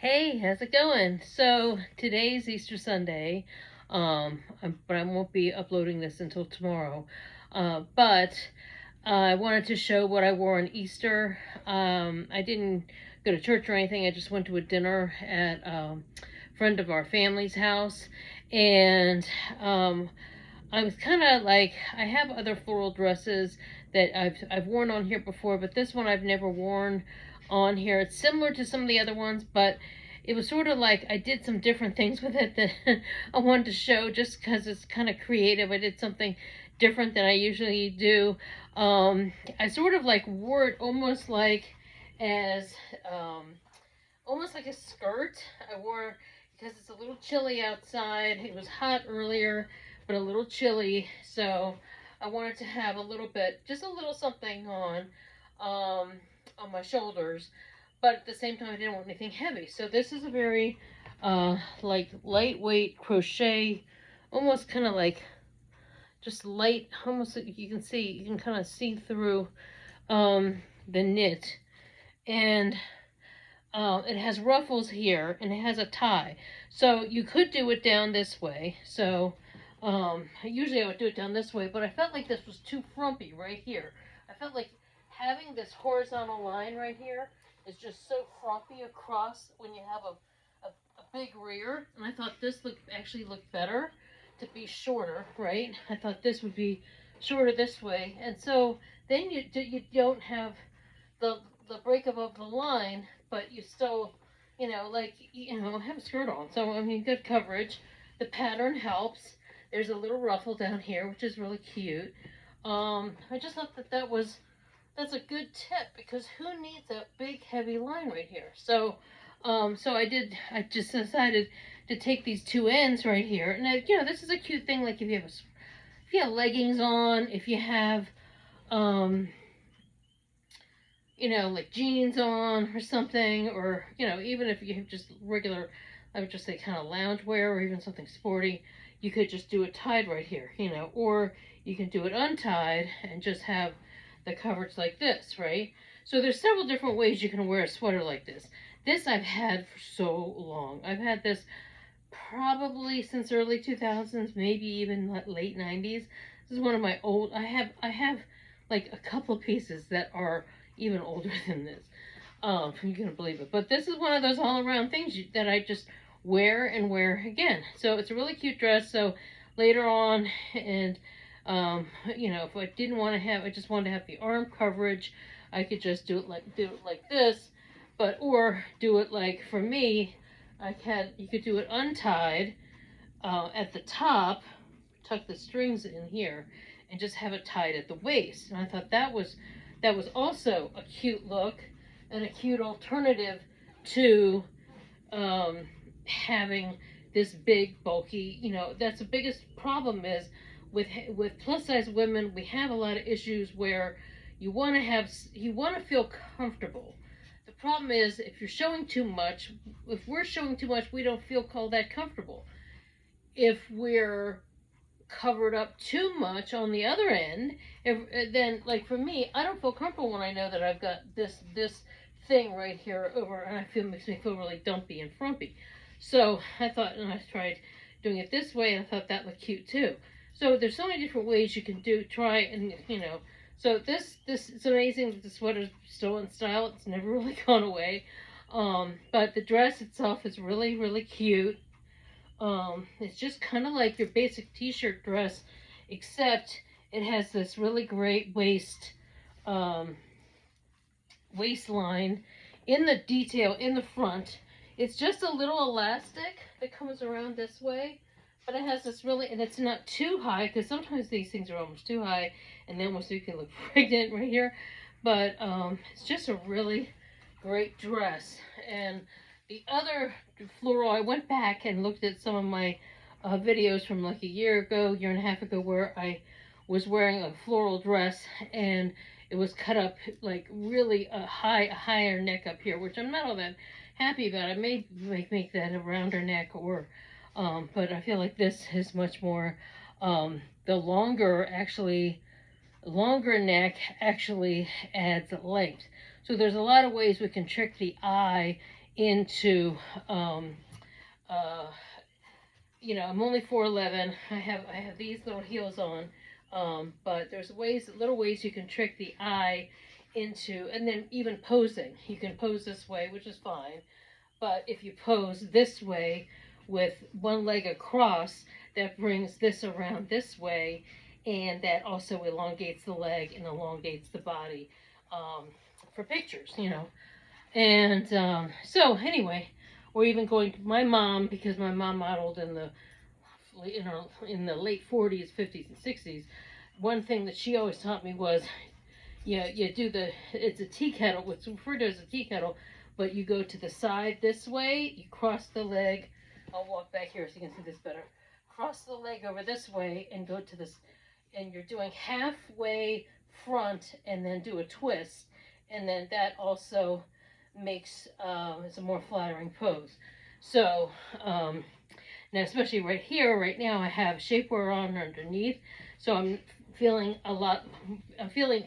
Hey, how's it going? So today's Easter Sunday, but I won't be uploading this until tomorrow. But I wanted to show what I wore on Easter. I didn't go to church or anything. I just went to a dinner at a friend of our family's house, and I was kind of like, I have other floral dresses that I've worn on here before, but this one I've never worn on here. It's similar to some of the other ones, but it was sort of like I did some different things with it that I wanted to show just because it's kind of creative. I did something different than I usually do. I sort of like wore it as um, almost like a skirt. I wore because it's a little chilly outside. It was hot earlier, but a little chilly, so I wanted to have a little bit, just a little something um, on my shoulders, but at the same time I didn't want anything heavy. So this is a very like lightweight crochet, almost kind of like just light, almost you can kind of see through the knit, and it has ruffles here and it has a tie. So you could do it down this way. So usually I would do it down this way, but I felt like this was too frumpy right here. I felt like having this horizontal line right here is just so frumpy across when you have a big rear. And I thought this actually looked better to be shorter, right? I thought this would be shorter this way. And so then you don't have the the break above the line, but you still, have a skirt on. So I mean, good coverage. The pattern helps. There's a little ruffle down here, which is really cute. I just thought that's a good tip because who needs a big heavy line right here? So I just decided to take these two ends right here, and this is a cute thing. Like if you have leggings on, if you have um like jeans on or something, or, even if you have just regular, I would just say kind of lounge wear or even something sporty, you could just do it tied right here, or you can do it untied and just have the coverage like this, right? So there's several different ways you can wear a sweater like this. This I've had for so long. I've had this probably since early 2000s, maybe even late 90s. This is one of my old, I have like a couple of pieces that are even older than this. You can believe it. But this is one of those all around things that I just wear and wear again. So it's a really cute dress. So later on, and if I didn't want to have, I just wanted to have the arm coverage, I could just do it like this, or do it like, for me, you could do it untied at the top, tuck the strings in here, and just have it tied at the waist. And I thought that was also a cute look and a cute alternative to having this big bulky. That's the biggest problem is with plus size women. We have a lot of issues where you want to feel comfortable. The problem is if you're showing too much, if we're showing too much, we don't feel all that comfortable. If we're covered up too much on the other end, then, like, for me, I don't feel comfortable when I know that I've got this thing right here over, and makes me feel really dumpy and frumpy. So I thought, and I tried doing it this way, and I thought that looked cute too. So there's so many different ways you can try, and So this is amazing that the sweater's still in style. It's never really gone away. But the dress itself is really, really cute. It's just kind of like your basic t-shirt dress, except it has this really great um, waistline in the detail in the front. It's just a little elastic that comes around this way, but it has this really, and it's not too high, because sometimes these things are almost too high, and then once you can look pregnant right here. But it's just a really great dress. And the other floral, I went back and looked at some of my videos from like a year and a half ago, where I was wearing a floral dress, and it was cut up like really a higher neck up here, which I'm not all that happy about. I may make that a rounder neck, but I feel like this is much more, the longer neck actually adds length. So there's a lot of ways we can trick the eye into, uh, you know, I'm only 4'11". I have these little heels on, but there's little ways you can trick the eye into, and then even posing. You can pose this way, which is fine, but if you pose this way with one leg across, that brings this around this way, and that also elongates the leg and elongates the body, for pictures, you know. And so anyway, we're even going to my mom, because my mom modeled in the, you know, in the late 40s, 50s, and 60s. One thing that she always taught me was, you do it's a tea kettle, what's referred to as a tea kettle, but you go to the side this way, you cross the leg. I'll walk back here so you can see this better. Cross the leg over this way and go to this, and you're doing halfway front and then do a twist, and then that also makes, it's a more flattering pose. So now, especially right here, right now, I have shapewear on underneath, so I'm feeling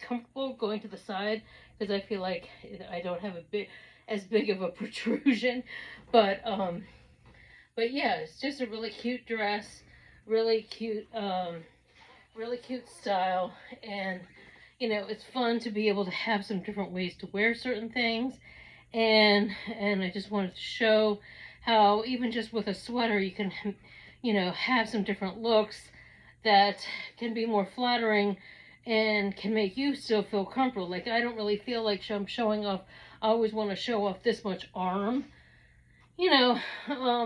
comfortable going to the side, because I feel like I don't have as big of a protrusion, but yeah, it's just a really cute dress, really cute style, and you know, it's fun to be able to have some different ways to wear certain things, and I just wanted to show how even just with a sweater you can, you know, have some different looks that can be more flattering and can make you still feel comfortable. Like, I don't really feel like I'm showing off. I always want to show off this much arm, you know.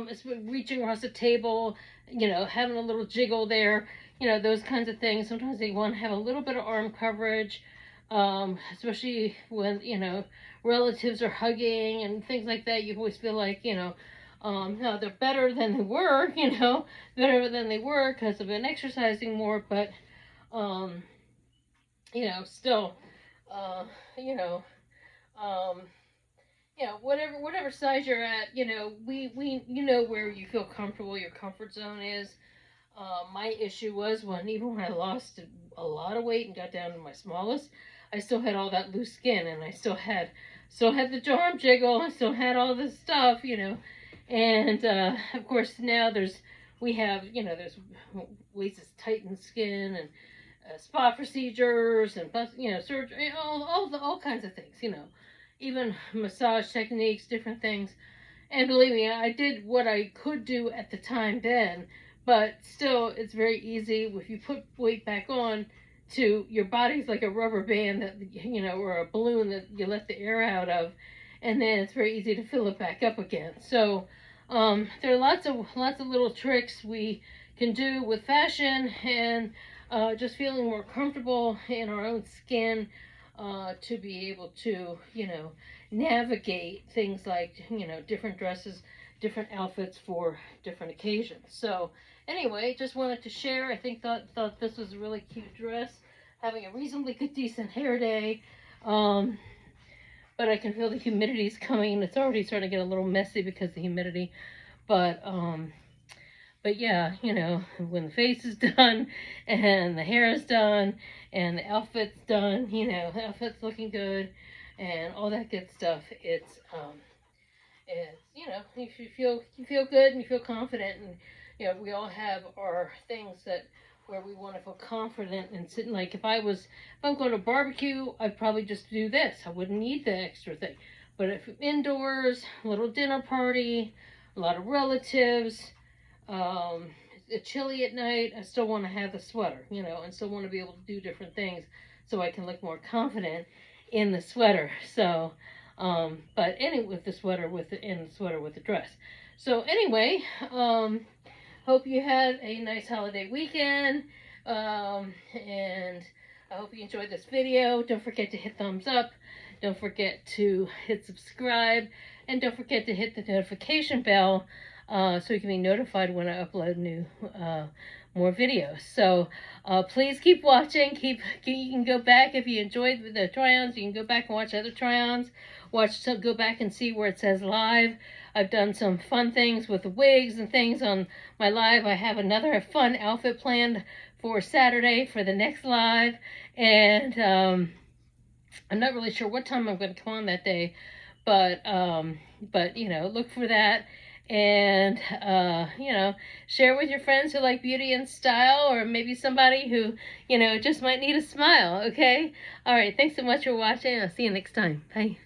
It's reaching across the table, you know, having a little jiggle there, you know, those kinds of things. Sometimes they want to have a little bit of arm coverage, especially when, you know, relatives are hugging and things like that. You always feel like, you know, no, they're better than they were, you know, better than they were because I've been exercising more, but, you know, still, you know, you know, whatever size you're at, you know, you know where you feel comfortable, your comfort zone is. My issue was even when I lost a lot of weight and got down to my smallest, I still had all that loose skin, and I still had the arm jiggle, I still had all this stuff, you know. And of course now we have, you know, there's ways to tighten skin, and spa procedures, and, you know, surgery, all kinds of things, you know, even massage techniques, different things. And believe me, I did what I could do at the time then, but still, it's very easy if you put weight back on, to your body's like a rubber band that, you know, or a balloon that you let the air out of, and then it's very easy to fill it back up again. So there are lots of little tricks we can do with fashion, and just feeling more comfortable in our own skin, to be able to, you know, navigate things like, you know, different dresses, different outfits for different occasions. So anyway, just wanted to share. I thought this was a really cute dress. Having a reasonably good, decent hair day. But I can feel the humidity's coming. It's already starting to get a little messy because of the humidity. But yeah, you know, when the face is done and the hair is done and the outfit's done, you know, the outfit's looking good and all that good stuff, it's you know, you feel good and you feel confident, and you know, we all have our things that where we want to feel confident and sitting. Like if I'm going to barbecue, I'd probably just do this. I wouldn't need the extra thing. But if I'm indoors, a little dinner party, a lot of relatives, it's chilly at night, I still want to have the sweater, you know, and still want to be able to do different things so I can look more confident in the sweater. So, but anyway, with the sweater with the dress. So anyway, hope you had a nice holiday weekend, and I hope you enjoyed this video. Don't forget to hit thumbs up. Don't forget to hit subscribe, and don't forget to hit the notification bell, so you can be notified when I upload more videos. So please keep watching. You can go back if you enjoyed the try-ons. You can go back and watch other try-ons. Go back and see where it says live. I've done some fun things with the wigs and things on my live. I have another fun outfit planned for Saturday for the next live, and I'm not really sure what time I'm going to come on that day, but But, look for that. And, share with your friends who like beauty and style, or maybe somebody who, just might need a smile, okay? All right, thanks so much for watching. I'll see you next time. Bye.